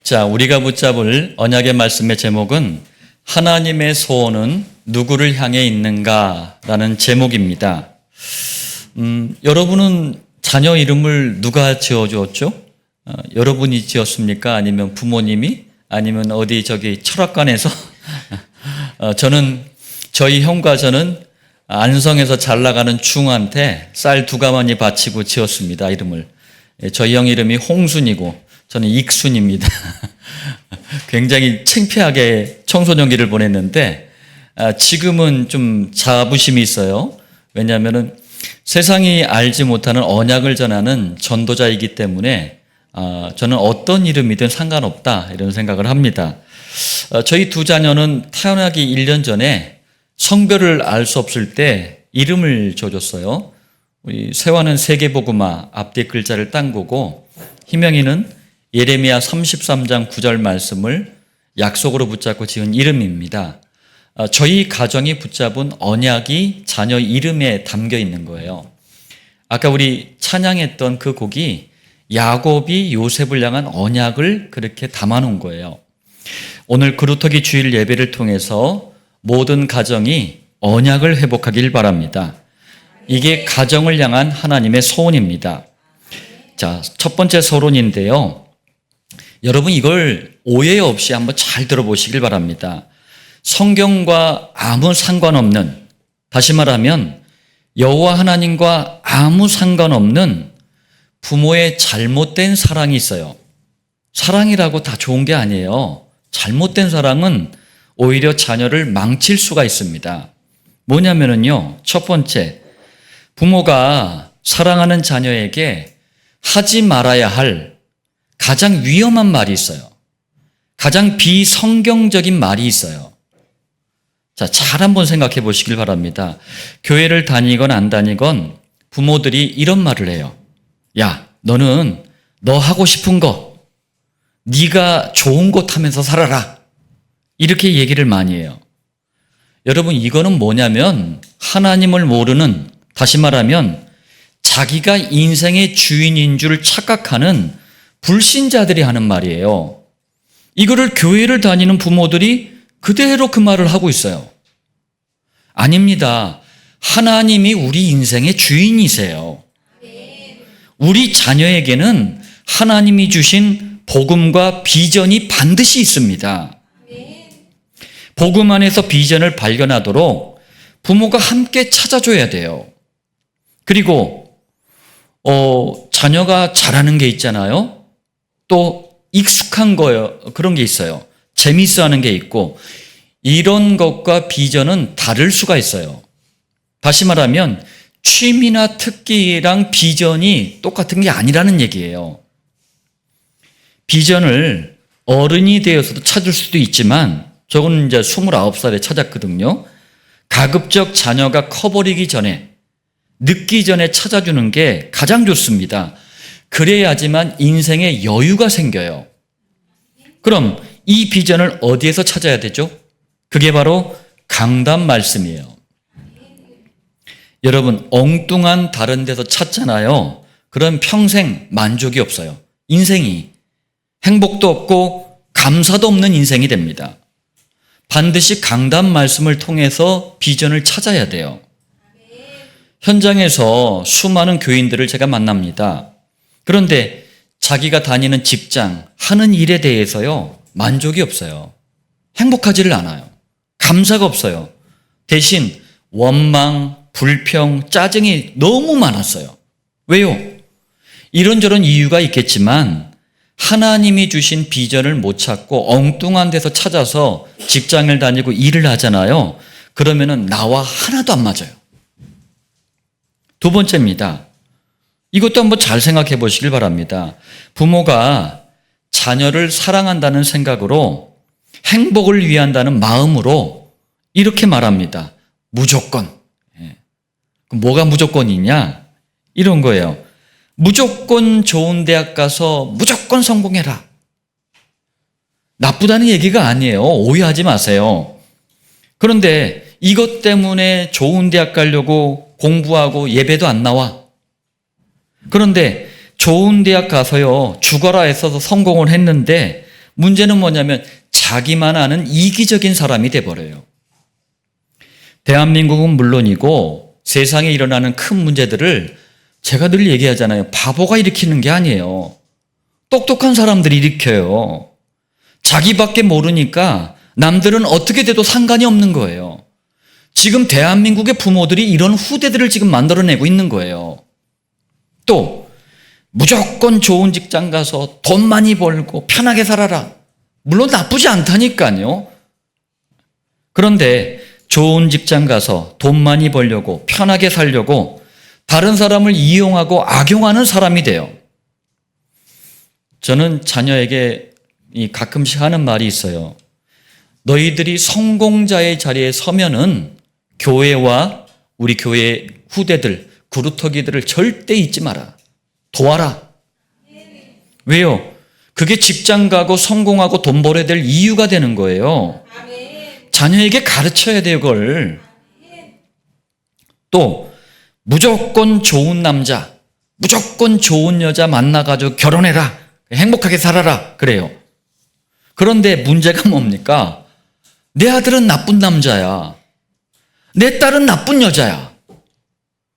자, 우리가 붙잡을 언약의 말씀의 제목은 하나님의 소원은 누구를 향해 있는가 라는 제목입니다. 여러분은 자녀 이름을 누가 지어주었죠? 여러분이 지었습니까? 아니면 부모님이? 아니면 어디 철학관에서? 저희 형과 저는 안성에서 잘 나가는 중한테 쌀 2가마니 바치고 지었습니다, 이름을. 저희 형 이름이 홍순이고 저는 익순입니다. 굉장히 창피하게 청소년기를 보냈는데 지금은 좀 자부심이 있어요. 왜냐하면 세상이 알지 못하는 언약을 전하는 전도자이기 때문에 저는 어떤 이름이든 상관없다 이런 생각을 합니다. 저희 2 자녀는 태어나기 1년 전에 성별을 알 수 없을 때 이름을 줘줬어요. 우리 세화는 세계복음화 앞뒤 글자를 딴 거고, 희명이는 예레미야 33장 9절 말씀을 약속으로 붙잡고 지은 이름입니다. 저희 가정이 붙잡은 언약이 자녀 이름에 담겨 있는 거예요. 아까 우리 찬양했던 그 곡이 야곱이 요셉을 향한 언약을 그렇게 담아놓은 거예요. 오늘 그루터기 주일 예배를 통해서 모든 가정이 언약을 회복하길 바랍니다. 이게 가정을 향한 하나님의 소원입니다. 자, 첫 번째 서론인데요. 여러분 이걸 오해 없이 한번 잘 들어보시길 바랍니다. 성경과 아무 상관없는, 다시 말하면 여호와 하나님과 아무 상관없는 부모의 잘못된 사랑이 있어요. 사랑이라고 다 좋은 게 아니에요. 잘못된 사랑은 오히려 자녀를 망칠 수가 있습니다. 뭐냐면요, 첫 번째, 부모가 사랑하는 자녀에게 하지 말아야 할 가장 위험한 말이 있어요. 가장 비성경적인 말이 있어요. 자, 잘 한번 생각해 보시길 바랍니다. 교회를 다니건 안 다니건 부모들이 이런 말을 해요. 야, 너는 너 하고 싶은 거, 네가 좋은 곳 하면서 살아라. 이렇게 얘기를 많이 해요. 여러분, 이거는 뭐냐면 하나님을 모르는, 다시 말하면 자기가 인생의 주인인 줄 착각하는 불신자들이 하는 말이에요. 이거를 교회를 다니는 부모들이 그대로 그 말을 하고 있어요. 아닙니다. 하나님이 우리 인생의 주인이세요. 우리 자녀에게는 하나님이 주신 복음과 비전이 반드시 있습니다. 복음 안에서 비전을 발견하도록 부모가 함께 찾아줘야 돼요. 그리고 자녀가 잘하는 게 있잖아요. 또 익숙한 거요, 그런 게 있어요. 재밌어 하는 게 있고, 이런 것과 비전은 다를 수가 있어요. 다시 말하면 취미나 특기랑 비전이 똑같은 게 아니라는 얘기예요. 비전을 어른이 되어서도 찾을 수도 있지만, 저는 이제 29살에 찾았거든요. 가급적 자녀가 커버리기 전에, 늦기 전에 찾아주는 게 가장 좋습니다. 그래야지만 인생에 여유가 생겨요. 그럼 이 비전을 어디에서 찾아야 되죠? 그게 바로 강단 말씀이에요. 여러분, 엉뚱한 다른 데서 찾잖아요. 그럼 평생 만족이 없어요. 인생이 행복도 없고 감사도 없는 인생이 됩니다. 반드시 강단 말씀을 통해서 비전을 찾아야 돼요. 현장에서 수많은 교인들을 제가 만납니다. 그런데 자기가 다니는 직장, 하는 일에 대해서요, 만족이 없어요. 행복하지를 않아요. 감사가 없어요. 대신 원망, 불평, 짜증이 너무 많았어요. 왜요? 이런저런 이유가 있겠지만 하나님이 주신 비전을 못 찾고 엉뚱한 데서 찾아서 직장을 다니고 일을 하잖아요. 그러면은 나와 하나도 안 맞아요. 2번째입니다. 이것도 한번 잘 생각해 보시길 바랍니다. 부모가 자녀를 사랑한다는 생각으로, 행복을 위한다는 마음으로 이렇게 말합니다. 무조건. 그럼 뭐가 무조건이냐? 이런 거예요. 무조건 좋은 대학 가서 무조건 성공해라. 나쁘다는 얘기가 아니에요. 오해하지 마세요. 그런데 이것 때문에 좋은 대학 가려고 공부하고 예배도 안 나와. 그런데 좋은 대학 가서요, 죽어라 애써서 성공을 했는데 문제는 뭐냐면 자기만 아는 이기적인 사람이 돼버려요. 대한민국은 물론이고 세상에 일어나는 큰 문제들을 제가 늘 얘기하잖아요. 바보가 일으키는 게 아니에요. 똑똑한 사람들이 일으켜요. 자기밖에 모르니까 남들은 어떻게 돼도 상관이 없는 거예요. 지금 대한민국의 부모들이 이런 후대들을 지금 만들어내고 있는 거예요. 또 무조건 좋은 직장 가서 돈 많이 벌고 편하게 살아라. 물론 나쁘지 않다니까요. 그런데 좋은 직장 가서 돈 많이 벌려고 편하게 살려고 다른 사람을 이용하고 악용하는 사람이 돼요. 저는 자녀에게 가끔씩 하는 말이 있어요. 너희들이 성공자의 자리에 서면은 교회와 우리 교회 후대들, 구루터기들을 절대 잊지 마라. 도와라. 왜요? 그게 직장 가고 성공하고 돈 벌어야 될 이유가 되는 거예요. 자녀에게 가르쳐야 돼요, 그걸. 또 무조건 좋은 남자, 무조건 좋은 여자 만나가지고 결혼해라. 행복하게 살아라. 그래요. 그런데 문제가 뭡니까? 내 아들은 나쁜 남자야. 내 딸은 나쁜 여자야.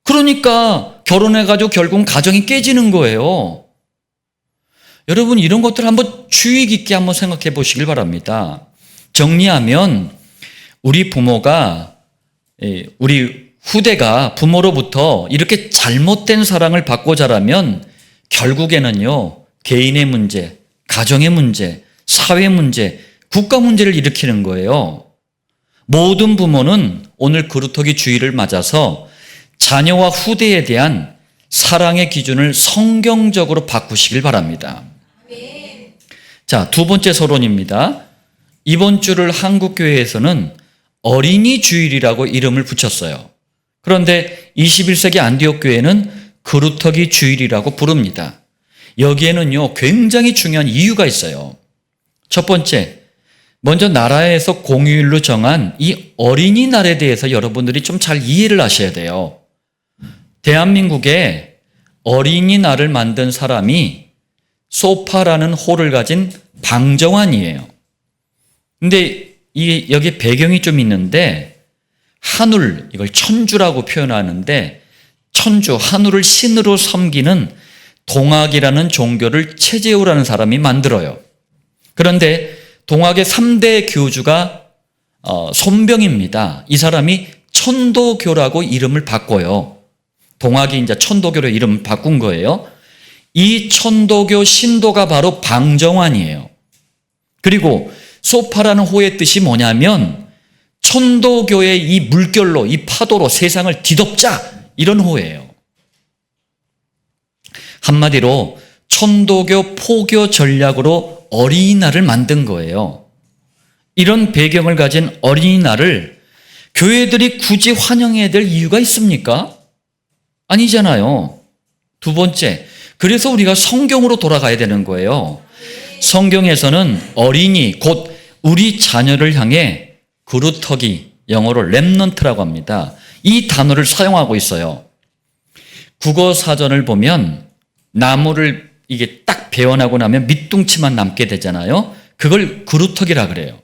그러니까 결혼해가지고 결국은 가정이 깨지는 거예요. 여러분 이런 것들 한번 주의 깊게 한번 생각해 보시길 바랍니다. 정리하면 우리 부모가, 우리 후대가 부모로부터 이렇게 잘못된 사랑을 받고 자라면 결국에는요, 개인의 문제, 가정의 문제, 사회 문제, 국가 문제를 일으키는 거예요. 모든 부모는 오늘 그루터기 주의를 맞아서 자녀와 후대에 대한 사랑의 기준을 성경적으로 바꾸시길 바랍니다. 자, 두 번째 서론입니다. 이번 주를 한국교회에서는 어린이 주일이라고 이름을 붙였어요. 그런데 21세기 안디옥 교회는 그루터기 주일이라고 부릅니다. 여기에는요, 굉장히 중요한 이유가 있어요. 첫 번째, 먼저 나라에서 공휴일로 정한 이 어린이날에 대해서 여러분들이 좀 잘 이해를 하셔야 돼요. 대한민국에 어린이날을 만든 사람이 소파라는 호를 가진 방정환이에요. 근데 여기 배경이 좀 있는데, 한울, 이걸 천주라고 표현하는데, 천주, 한울을 신으로 섬기는 동학이라는 종교를 최재우라는 사람이 만들어요. 그런데 동학의 3대 교주가 손병입니다. 이 사람이 천도교라고 이름을 바꿔요. 동학이 이제 천도교로 이름을 바꾼 거예요. 이 천도교 신도가 바로 방정환이에요. 그리고 소파라는 호의 뜻이 뭐냐면 천도교의 이 물결로, 이 파도로 세상을 뒤덮자, 이런 호예요. 한마디로 천도교 포교 전략으로 어린이날을 만든 거예요. 이런 배경을 가진 어린이날을 교회들이 굳이 환영해야 될 이유가 있습니까? 아니잖아요. 두 번째, 그래서 우리가 성경으로 돌아가야 되는 거예요. 성경에서는 어린이, 곧 우리 자녀를 향해 그루터기, 영어로 렘넌트라고 합니다. 이 단어를 사용하고 있어요. 국어 사전을 보면 나무를 이게 딱 베어나고 나면 밑둥치만 남게 되잖아요. 그걸 그루터기라 그래요.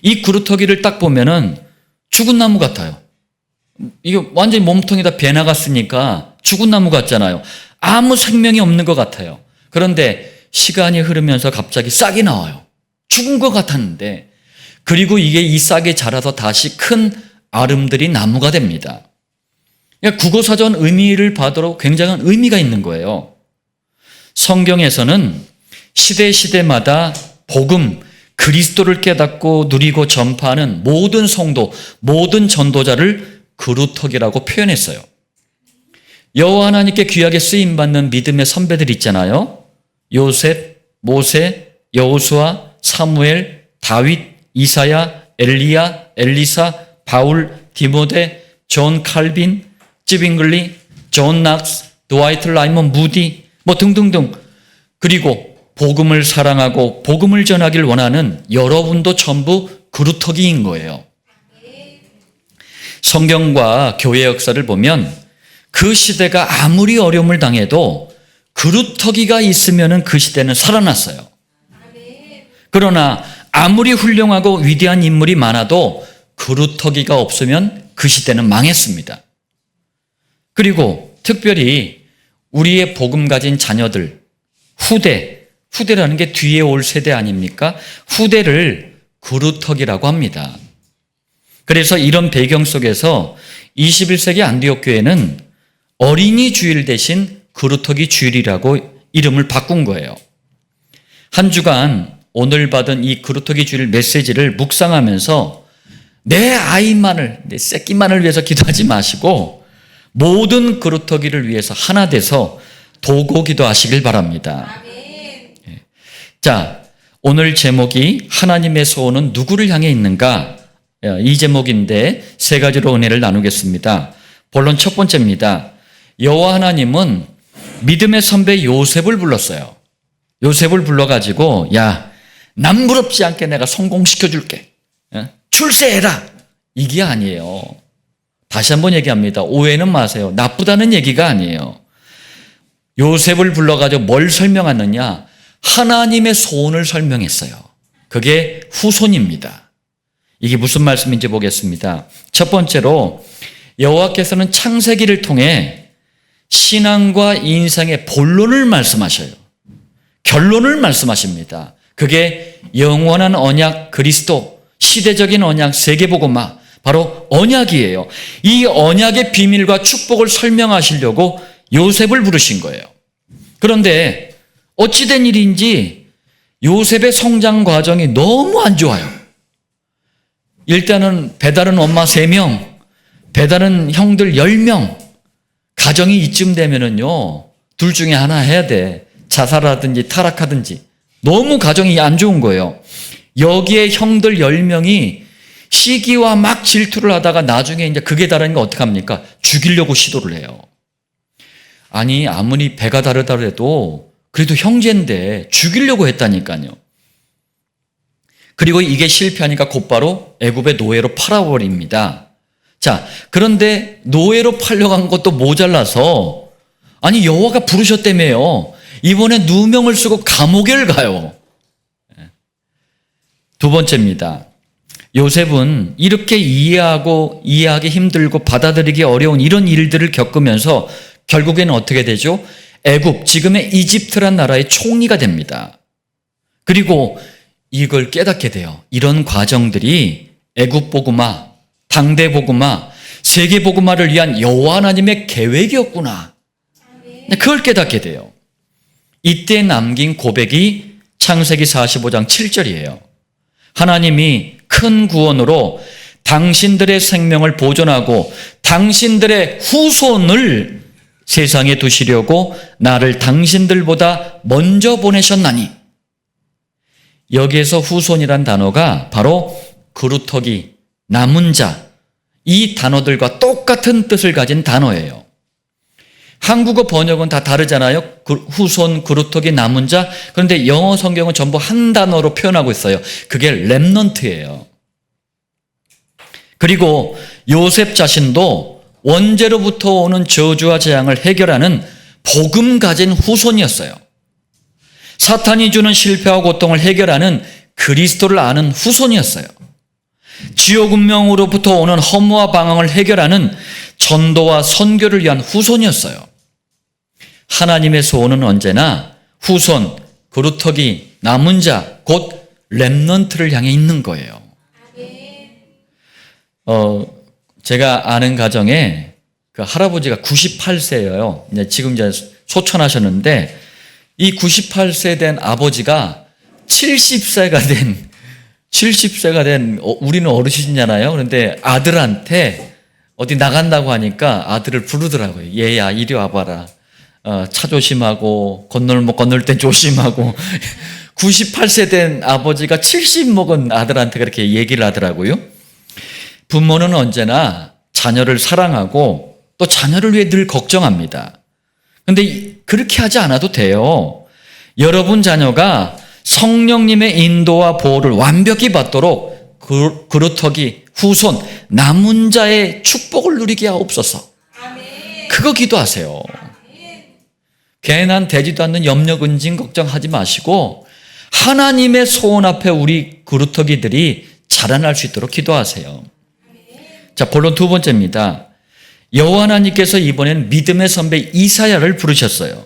이 그루터기를 딱 보면은 죽은 나무 같아요. 이게 완전히 몸통이 다 베나갔으니까 죽은 나무 같잖아요. 아무 생명이 없는 것 같아요. 그런데 시간이 흐르면서 갑자기 싹이 나와요. 죽은 것 같았는데, 그리고 이게 이 싹이 자라서 다시 큰 아름드리 나무가 됩니다. 그러니까 국어사전 의미를 봐도 굉장한 의미가 있는 거예요. 성경에서는 시대마다 복음, 그리스도를 깨닫고 누리고 전파하는 모든 성도, 모든 전도자를 그루터기라고 표현했어요. 여호와 하나님께 귀하게 쓰임받는 믿음의 선배들 있잖아요. 요셉, 모세, 여호수아, 사무엘, 다윗, 이사야, 엘리야, 엘리사, 바울, 디모데, 존 칼빈, 찌빙글리, 존 낙스, 드와이트 라이먼 무디, 뭐 등등등. 그리고 복음을 사랑하고 복음을 전하길 원하는 여러분도 전부 그루터기인 거예요. 성경과 교회 역사를 보면 그 시대가 아무리 어려움을 당해도 그루터기가 있으면 그 시대는 살아났어요. 그러나 아무리 훌륭하고 위대한 인물이 많아도 그루터기가 없으면 그 시대는 망했습니다. 그리고 특별히 우리의 복음 가진 자녀들, 후대라는 게 뒤에 올 세대 아닙니까? 후대를 그루터기라고 합니다. 그래서 이런 배경 속에서 21세기 안디옥 교회는 어린이 주일 대신 그루터기 주일이라고 이름을 바꾼 거예요. 한 주간 오늘 받은 이 그루터기 주일 메시지를 묵상하면서 내 새끼만을 위해서 기도하지 마시고 모든 그루터기를 위해서 하나 돼서 도고 기도하시길 바랍니다. 자, 오늘 제목이 하나님의 소원은 누구를 향해 있는가? 이 제목인데 세 가지로 은혜를 나누겠습니다. 본론 첫 번째입니다. 여호와 하나님은 믿음의 선배 요셉을 불렀어요. 요셉을 불러가지고 야, 남부럽지 않게 내가 성공시켜줄게. 출세해라. 이게 아니에요. 다시 한번 얘기합니다. 오해는 마세요. 나쁘다는 얘기가 아니에요. 요셉을 불러가지고 뭘 설명하느냐? 하나님의 소원을 설명했어요. 그게 후손입니다. 이게 무슨 말씀인지 보겠습니다. 첫 번째로 여호와께서는 창세기를 통해 신앙과 인생의 본론을 말씀하셔요. 결론을 말씀하십니다. 그게 영원한 언약 그리스도, 시대적인 언약 세계복음화, 바로 언약이에요. 이 언약의 비밀과 축복을 설명하시려고 요셉을 부르신 거예요. 그런데 어찌된 일인지 요셉의 성장 과정이 너무 안 좋아요. 일단은 배다른 엄마 3명, 배다른 형들 10명, 가정이 이쯤 되면은요, 둘 중에 하나 해야 돼. 자살하든지 타락하든지. 너무 가정이 안 좋은 거예요. 여기에 형들 10명이 시기와 막 질투를 하다가 나중에 이제 극에 달하는 거 어떡합니까? 죽이려고 시도를 해요. 아니, 아무리 배가 다르더라도 그래도 형제인데 죽이려고 했다니까요. 그리고 이게 실패하니까 곧바로 애굽의 노예로 팔아버립니다. 자, 그런데 노예로 팔려간 것도 모자라서 아니 여호와가 부르셨다며요. 이번에 누명을 쓰고 감옥에 가요. 두 번째입니다. 요셉은 이렇게 이해하기 힘들고 받아들이기 어려운 이런 일들을 겪으면서 결국에는 어떻게 되죠? 애굽, 지금의 이집트란 나라의 총리가 됩니다. 그리고 이걸 깨닫게 돼요. 이런 과정들이 애굽 복음화, 당대 복음화, 세계 복음화를 위한 여호와 하나님의 계획이었구나. 그걸 깨닫게 돼요. 이때 남긴 고백이 창세기 45장 7절이에요. 하나님이 큰 구원으로 당신들의 생명을 보존하고 당신들의 후손을 세상에 두시려고 나를 당신들보다 먼저 보내셨나니. 여기에서 후손이란 단어가 바로 그루터기, 남은 자, 이 단어들과 똑같은 뜻을 가진 단어예요. 한국어 번역은 다 다르잖아요. 후손, 그루터기, 남은 자. 그런데 영어 성경은 전부 한 단어로 표현하고 있어요. 그게 렘넌트예요. 그리고 요셉 자신도 원죄로부터 오는 저주와 재앙을 해결하는 복음 가진 후손이었어요. 사탄이 주는 실패와 고통을 해결하는 그리스도를 아는 후손이었어요. 지옥 운명으로부터 오는 허무와 방황을 해결하는 전도와 선교를 위한 후손이었어요. 하나님의 소원은 언제나 후손, 그루터기, 남은 자, 곧 렘넌트를 향해 있는 거예요. 제가 아는 가정에 그 할아버지가 98세예요. 지금 이제 소천하셨는데 이 98세 된 아버지가 70세가 된 우리는 어르신이잖아요. 그런데 아들한테 어디 나간다고 하니까 아들을 부르더라고요. 얘야 이리 와봐라. 차 조심하고 건널 땐 조심하고 98세 된 아버지가 70 먹은 아들한테 그렇게 얘기를 하더라고요. 부모는 언제나 자녀를 사랑하고 또 자녀를 위해 늘 걱정합니다. 그런데 그렇게 하지 않아도 돼요. 여러분 자녀가 성령님의 인도와 보호를 완벽히 받도록 그루터기, 후손, 남은 자의 축복을 누리게 하옵소서. 그거 기도하세요. 괜한 되지도 않는 염려, 근심, 걱정하지 마시고 하나님의 소원 앞에 우리 그루터기들이 자라날 수 있도록 기도하세요. 자, 본론 두 번째입니다. 여호와 하나님께서 이번엔 믿음의 선배 이사야를 부르셨어요.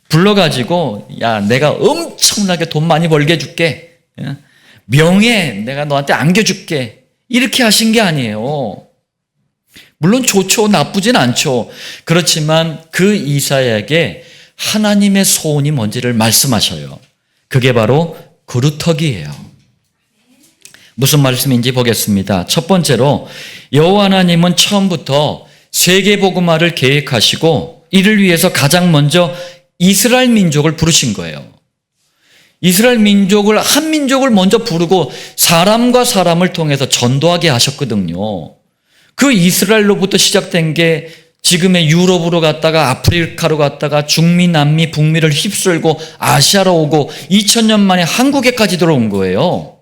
불러가지고 야, 내가 엄청나게 돈 많이 벌게 해줄게. 명예 내가 너한테 안겨줄게. 이렇게 하신 게 아니에요. 물론 좋죠. 나쁘진 않죠. 그렇지만 그 이사야에게 하나님의 소원이 뭔지를 말씀하셔요. 그게 바로 그루터기예요. 무슨 말씀인지 보겠습니다. 첫 번째로 여호와 하나님은 처음부터 세계복음화를 계획하시고 이를 위해서 가장 먼저 이스라엘 민족을 부르신 거예요. 이스라엘 민족을, 한 민족을 먼저 부르고 사람과 사람을 통해서 전도하게 하셨거든요. 그 이스라엘로부터 시작된 게 지금의 유럽으로 갔다가 아프리카로 갔다가 중미, 남미, 북미를 휩쓸고 아시아로 오고 2000년 만에 한국에까지 들어온 거예요.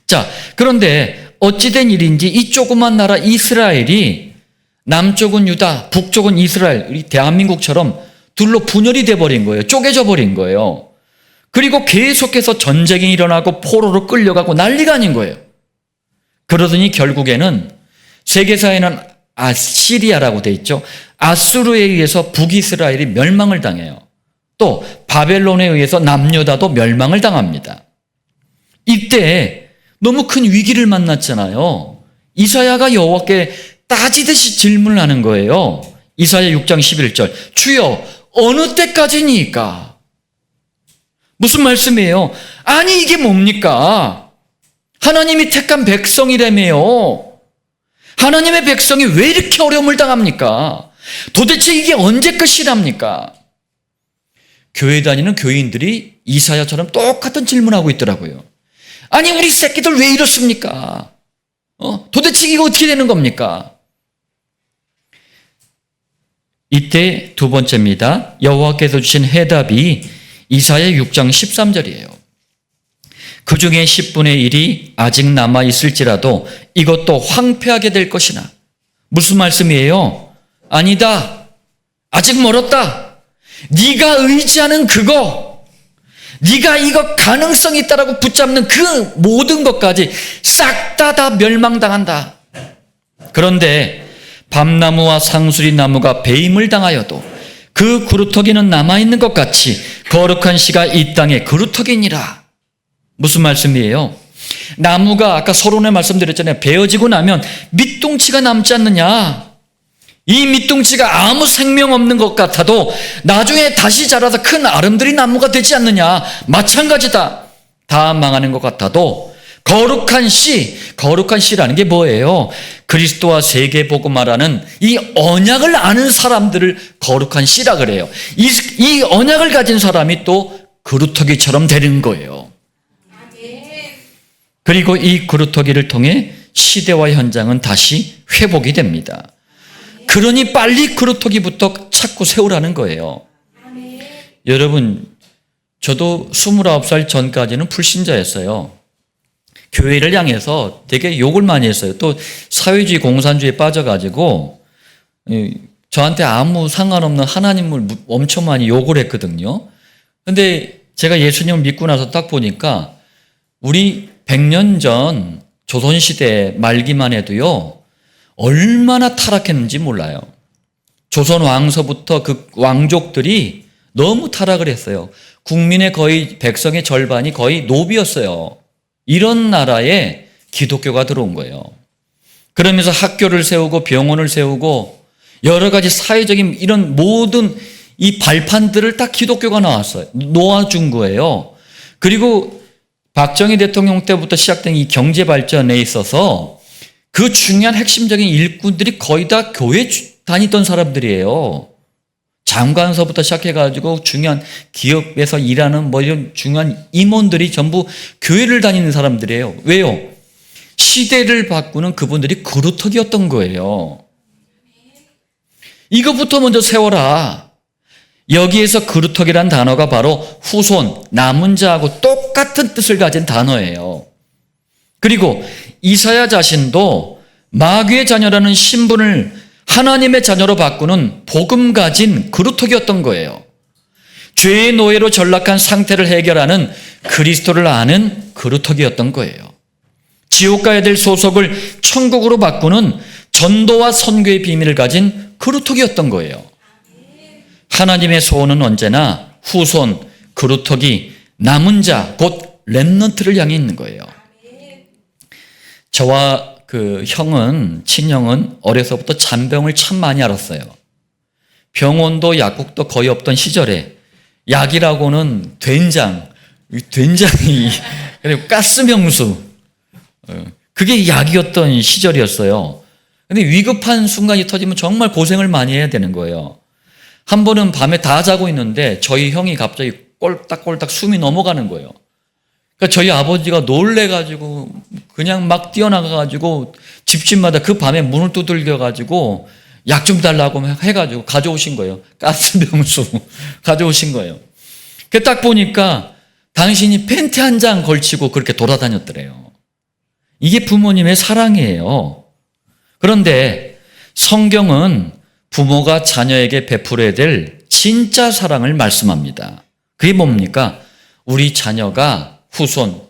자, 그런데 어찌된 일인지 이 조그만 나라 이스라엘이 남쪽은 유다, 북쪽은 이스라엘, 우리 대한민국처럼 둘로 분열이 돼버린 거예요. 쪼개져 버린 거예요. 그리고 계속해서 전쟁이 일어나고 포로로 끌려가고 난리가 아닌 거예요. 그러더니 결국에는 세계사에는 아시리아라고 돼 있죠. 아수르에 의해서 북이스라엘이 멸망을 당해요. 또 바벨론에 의해서 남유다도 멸망을 당합니다. 이때 너무 큰 위기를 만났잖아요. 이사야가 여호와께 따지듯이 질문을 하는 거예요. 이사야 6장 11절. 주여 어느 때까지니까? 무슨 말씀이에요? 아니 이게 뭡니까? 하나님이 택한 백성이라며요. 하나님의 백성이 왜 이렇게 어려움을 당합니까? 도대체 이게 언제 끝이랍니까? 교회 다니는 교인들이 이사야처럼 똑같은 질문하고 있더라고요. 아니 우리 새끼들 왜 이렇습니까? 도대체 이거 어떻게 되는 겁니까? 이때 두 번째입니다. 여호와께서 주신 해답이 이사야 6장 13절이에요. 그 중에 10분의 1이 아직 남아있을지라도 이것도 황폐하게 될 것이나. 무슨 말씀이에요? 아니다. 아직 멀었다. 네가 의지하는 그거, 네가 이거 가능성이 있다라고 붙잡는 그 모든 것까지 싹 다 멸망당한다. 그런데 밤나무와 상수리 나무가 배임을 당하여도 그 그루터기는 남아있는 것 같이 거룩한 씨가 이 땅에 그루터기니라. 무슨 말씀이에요? 나무가 아까 서론에 말씀드렸잖아요. 베어지고 나면 밑둥치가 남지 않느냐. 이 밑둥치가 아무 생명 없는 것 같아도 나중에 다시 자라서 큰 아름드리 나무가 되지 않느냐. 마찬가지다. 다 망하는 것 같아도 거룩한 씨라는 게 뭐예요? 그리스도와 세계복음화라는 이 언약을 아는 사람들을 거룩한 씨라 그래요. 이 언약을 가진 사람이 또 그루터기처럼 되는 거예요. 그리고 이 그루터기를 통해 시대와 현장은 다시 회복이 됩니다. 그러니 빨리 그루터기부터 찾고 세우라는 거예요. 여러분, 저도 29살 전까지는 불신자였어요. 교회를 향해서 되게 욕을 많이 했어요. 또 사회주의 공산주의에 빠져가지고 저한테 아무 상관없는 하나님을 엄청 많이 욕을 했거든요. 근데 제가 예수님을 믿고 나서 딱 보니까 우리 100년 전 조선시대 말기만 해도요, 얼마나 타락했는지 몰라요. 조선 왕서부터 그 왕족들이 너무 타락을 했어요. 국민의 거의 백성의 절반이 거의 노비였어요. 이런 나라에 기독교가 들어온 거예요. 그러면서 학교를 세우고 병원을 세우고 여러 가지 사회적인 이런 모든 이 발판들을 다 기독교가 놓아준 거예요. 그리고 박정희 대통령 때부터 시작된 이 경제 발전에 있어서 그 중요한 핵심적인 일꾼들이 거의 다 교회 다니던 사람들이에요. 장관서부터 시작해가지고 중요한 기업에서 일하는 뭐 이런 중요한 임원들이 전부 교회를 다니는 사람들이에요. 왜요? 시대를 바꾸는 그분들이 그루터기였던 거예요. 이것부터 먼저 세워라. 여기에서 그루터기란 단어가 바로 후손, 남은 자하고 똑같은 뜻을 가진 단어예요. 그리고 이사야 자신도 마귀의 자녀라는 신분을 하나님의 자녀로 바꾸는 복음 가진 그루터기였던 거예요. 죄의 노예로 전락한 상태를 해결하는 그리스도를 아는 그루터기였던 거예요. 지옥 가야 될 소속을 천국으로 바꾸는 전도와 선교의 비밀을 가진 그루터기였던 거예요. 하나님의 소원은 언제나 후손, 그루터기, 남은 자, 곧 렘넌트를 향해 있는 거예요. 저와 친형은 어려서부터 잔병을 참 많이 앓았어요. 병원도 약국도 거의 없던 시절에 약이라고는 된장이 그리고 가스명수, 그게 약이었던 시절이었어요. 근데 위급한 순간이 터지면 정말 고생을 많이 해야 되는 거예요. 한 번은 밤에 다 자고 있는데 저희 형이 갑자기 꼴딱꼴딱 숨이 넘어가는 거예요. 그러니까 저희 아버지가 놀래가지고 그냥 막 뛰어나가가지고 집집마다 그 밤에 문을 두들겨가지고 약 좀 달라고 해가지고 가져오신 거예요. 가스병수 가져오신 거예요. 그 딱 보니까 당신이 팬티 한 장 걸치고 그렇게 돌아다녔더래요. 이게 부모님의 사랑이에요. 그런데 성경은 부모가 자녀에게 베풀어야 될 진짜 사랑을 말씀합니다. 그게 뭡니까? 우리 자녀가 후손,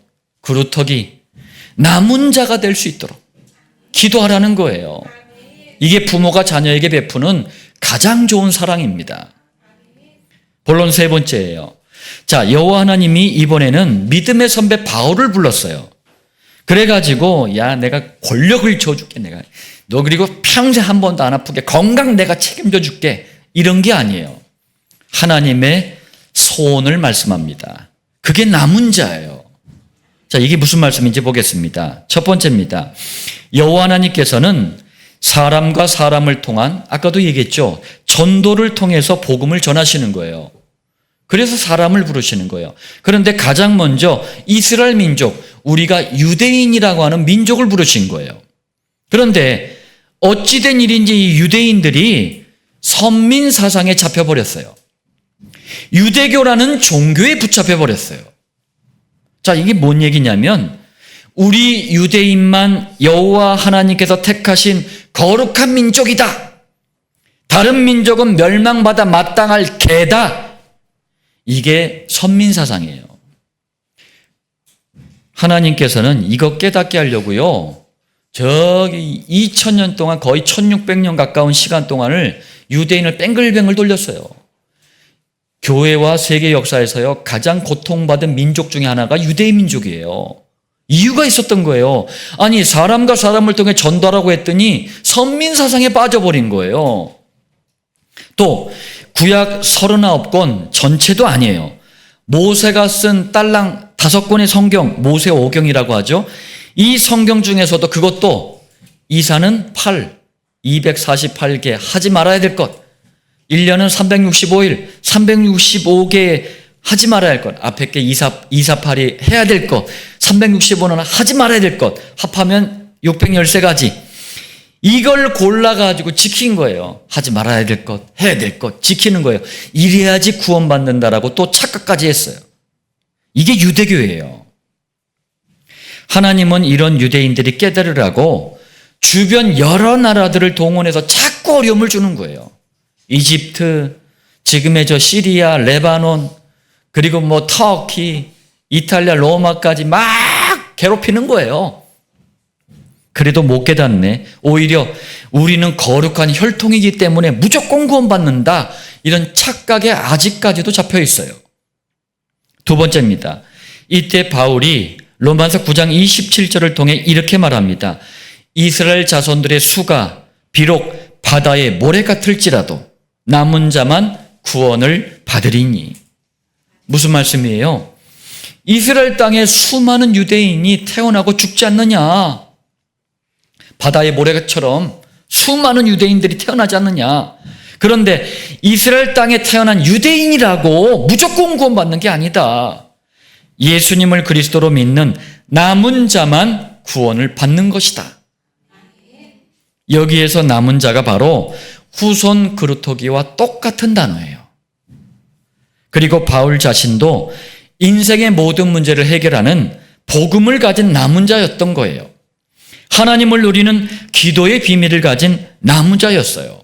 그루터기, 남은 자가 될 수 있도록 기도하라는 거예요. 이게 부모가 자녀에게 베푸는 가장 좋은 사랑입니다. 본론 세 번째예요. 자, 여호와 하나님이 이번에는 믿음의 선배 바울을 불렀어요. 그래가지고 야, 내가 권력을 줘줄게. 너 그리고 평생 한 번도 안 아프게 건강 내가 책임져 줄게. 이런 게 아니에요. 하나님의 소원을 말씀합니다. 그게 남은 자예요. 자, 이게 무슨 말씀인지 보겠습니다. 첫 번째입니다. 여호와 하나님께서는 사람과 사람을 통한, 아까도 얘기했죠, 전도를 통해서 복음을 전하시는 거예요. 그래서 사람을 부르시는 거예요. 그런데 가장 먼저 이스라엘 민족, 우리가 유대인이라고 하는 민족을 부르신 거예요. 그런데 어찌된 일인지 이 유대인들이 선민 사상에 잡혀버렸어요. 유대교라는 종교에 붙잡혀버렸어요. 자, 이게 뭔 얘기냐면 우리 유대인만 여호와 하나님께서 택하신 거룩한 민족이다. 다른 민족은 멸망받아 마땅할 개다. 이게 선민사상이에요. 하나님께서는 이거 깨닫게 하려고요. 저기 2000년 동안 거의 1600년 가까운 시간 동안을 유대인을 뺑글뺑글 돌렸어요. 교회와 세계 역사에서요, 가장 고통받은 민족 중에 하나가 유대인 민족이에요. 이유가 있었던 거예요. 아니, 사람과 사람을 통해 전도하라고 했더니 선민사상에 빠져버린 거예요. 또 구약 39권 전체도 아니에요. 모세가 쓴 딸랑 5권의 성경, 모세 오경이라고 하죠. 이 성경 중에서도 그것도 이사는 248개 하지 말아야 될 것, 1년은 365일, 365개 하지 말아야 할 것, 앞에 게 248이 해야 될 것, 365는 하지 말아야 될 것, 합하면 613가지. 이걸 골라가지고 지킨 거예요. 하지 말아야 될 것, 해야 될 것, 지키는 거예요. 이래야지 구원받는다라고 또 착각까지 했어요. 이게 유대교예요. 하나님은 이런 유대인들이 깨달으라고 주변 여러 나라들을 동원해서 자꾸 어려움을 주는 거예요. 이집트, 지금의 저 시리아, 레바논, 그리고 터키, 이탈리아, 로마까지 막 괴롭히는 거예요. 그래도 못 깨닫네. 오히려 우리는 거룩한 혈통이기 때문에 무조건 구원받는다. 이런 착각에 아직까지도 잡혀 있어요. 두 번째입니다. 이때 바울이 로마서 9장 27절을 통해 이렇게 말합니다. 이스라엘 자손들의 수가 비록 바다의 모래 같을지라도 남은 자만 구원을 받으리니. 무슨 말씀이에요? 이스라엘 땅에 수많은 유대인이 태어나고 죽지 않느냐? 바다의 모래처럼 수많은 유대인들이 태어나지 않느냐? 그런데 이스라엘 땅에 태어난 유대인이라고 무조건 구원받는 게 아니다. 예수님을 그리스도로 믿는 남은 자만 구원을 받는 것이다. 여기에서 남은 자가 바로 후손 그루터기와 똑같은 단어예요. 그리고 바울 자신도 인생의 모든 문제를 해결하는 복음을 가진 남은 자였던 거예요. 하나님을 누리는 기도의 비밀을 가진 남은 자였어요.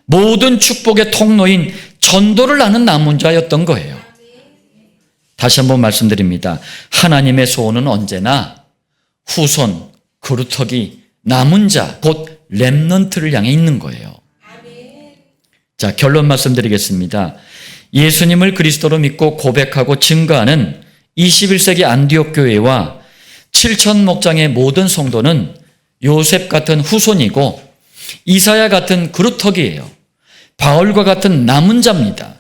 모든 축복의 통로인 전도를 하는 남은 자였던 거예요. 다시 한번 말씀드립니다. 하나님의 소원은 언제나 후손, 그루터기, 남은 자, 곧 렘넌트를 향해 있는 거예요. 자, 결론 말씀드리겠습니다. 예수님을 그리스도로 믿고 고백하고 증거하는 21세기 안디옥 교회와 7천 목장의 모든 성도는 요셉 같은 후손이고 이사야 같은 그루터기예요. 바울과 같은 남은 자입니다.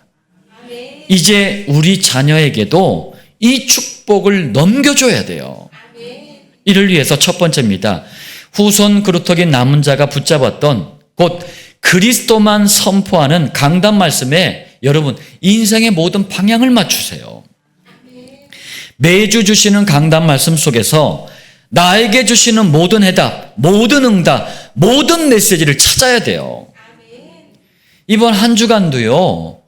이제 우리 자녀에게도 이 축복을 넘겨줘야 돼요. 이를 위해서 첫 번째입니다. 후손 그루터기 남은 자가 붙잡았던 곧 그리스도만 선포하는 강단 말씀에 여러분 인생의 모든 방향을 맞추세요. 매주 주시는 강단 말씀 속에서 나에게 주시는 모든 해답, 모든 응답, 모든 메시지를 찾아야 돼요. 이번 한 주간도요.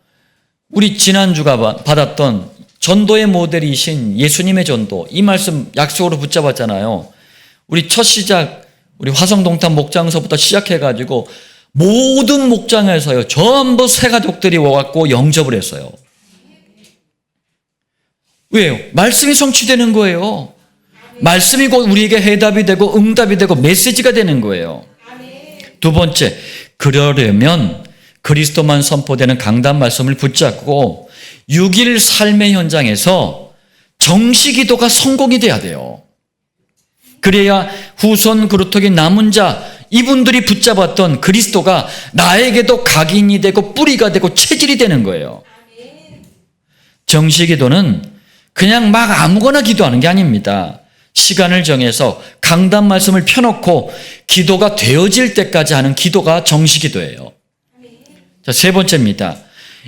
우리 지난주가 받았던 전도의 모델이신 예수님의 전도, 이 말씀 약속으로 붙잡았잖아요. 우리 첫 시작, 우리 화성동탄 목장서부터 시작해가지고 모든 목장에서요. 전부 새 가족들이 와갖고 영접을 했어요. 왜요? 말씀이 성취되는 거예요. 말씀이 곧 우리에게 해답이 되고 응답이 되고 메시지가 되는 거예요. 두 번째, 그러려면 그리스도만 선포되는 강단 말씀을 붙잡고 6일 삶의 현장에서 정시기도가 성공이 돼야 돼요. 그래야 후손 그루터기 남은 자 이분들이 붙잡았던 그리스도가 나에게도 각인이 되고 뿌리가 되고 체질이 되는 거예요. 정시기도는 그냥 막 아무거나 기도하는 게 아닙니다. 시간을 정해서 강단 말씀을 펴놓고 기도가 되어질 때까지 하는 기도가 정시기도예요. 자, 세 번째입니다.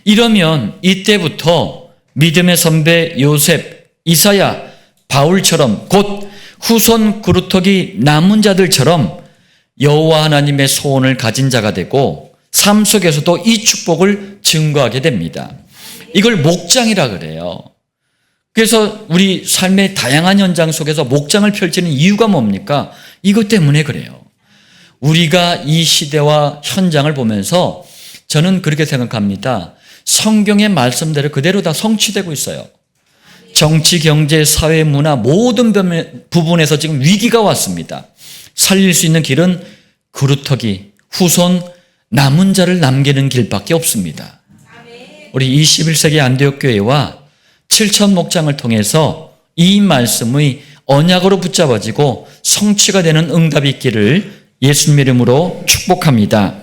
이러면 이때부터 믿음의 선배 요셉, 이사야, 바울처럼 곧 후손 그루터기 남은 자들처럼 여호와 하나님의 소원을 가진 자가 되고 삶 속에서도 이 축복을 증거하게 됩니다. 이걸 목장이라 그래요. 그래서 우리 삶의 다양한 현장 속에서 목장을 펼치는 이유가 뭡니까? 이것 때문에 그래요. 우리가 이 시대와 현장을 보면서 저는 그렇게 생각합니다. 성경의 말씀대로 그대로 다 성취되고 있어요. 정치, 경제, 사회, 문화 모든 부분에서 지금 위기가 왔습니다. 살릴 수 있는 길은 그루터기, 후손, 남은 자를 남기는 길밖에 없습니다. 우리 21세기 안디옥 교회와 7천 목장을 통해서 이 말씀의 언약으로 붙잡아지고 성취가 되는 응답이 있기를 예수님 이름으로 축복합니다.